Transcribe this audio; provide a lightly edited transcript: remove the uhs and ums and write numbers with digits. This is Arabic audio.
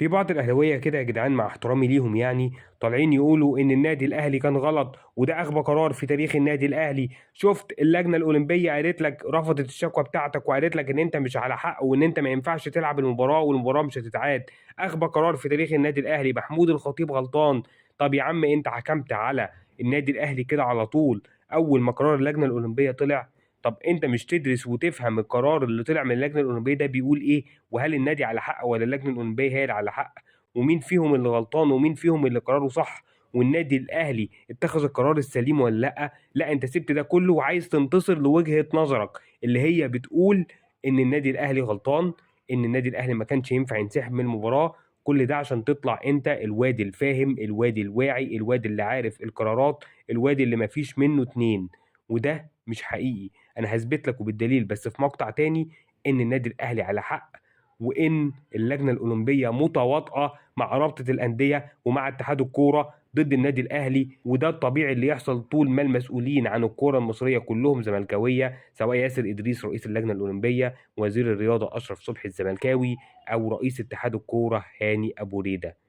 في بعض الأهلاوية كده يا جدعان، مع احترامي ليهم يعني، طالعين يقولوا إن النادي الأهلي كان غلط وده أغبى قرار في تاريخ النادي الأهلي. شفت اللجنة الأولمبية قالت لك، رفضت الشكوى بتاعتك وقالت لك إن أنت مش على حق وإن أنت ما ينفعش تلعب المباراة والمباراة مش هتتعاد. أغبى قرار في تاريخ النادي الأهلي، محمود الخطيب غلطان. طب يا عم أنت حكمت على النادي الأهلي كده على طول أول ما قرار اللجنة الأولمبية طلع؟ طب انت مش تدرس وتفهم القرار اللي طلع من اللجنه الاولمبيه ده بيقول ايه؟ وهل النادي على حق ولا اللجنه الاولمبيه هي اللي على حق؟ ومين فيهم اللي غلطان ومين فيهم اللي قراره صح؟ والنادي الاهلي اتخذ القرار السليم ولا لا؟ لا، انت سبت ده كله وعايز تنتصر لوجهة نظرك اللي هي بتقول ان النادي الاهلي غلطان، ان النادي الاهلي ما كانش ينفع ينسحب من المباراة. كل ده عشان تطلع انت الواد الفاهم، الواد الواعي، الواد اللي عارف القرارات، الواد اللي ما فيش منه اتنين. وده مش حقيقي. انا هثبت لك وبالدليل بس في مقطع تاني ان النادي الاهلي على حق، وان اللجنه الاولمبيه متواطئه مع رابطه الانديه ومع اتحاد الكوره ضد النادي الاهلي. وده الطبيعي اللي يحصل طول ما المسؤولين عن الكوره المصريه كلهم زملكاويه، سواء ياسر ادريس رئيس اللجنه الاولمبيه، وزير الرياضه اشرف صبحي الزملكاوي، او رئيس اتحاد الكوره هاني ابو ريده.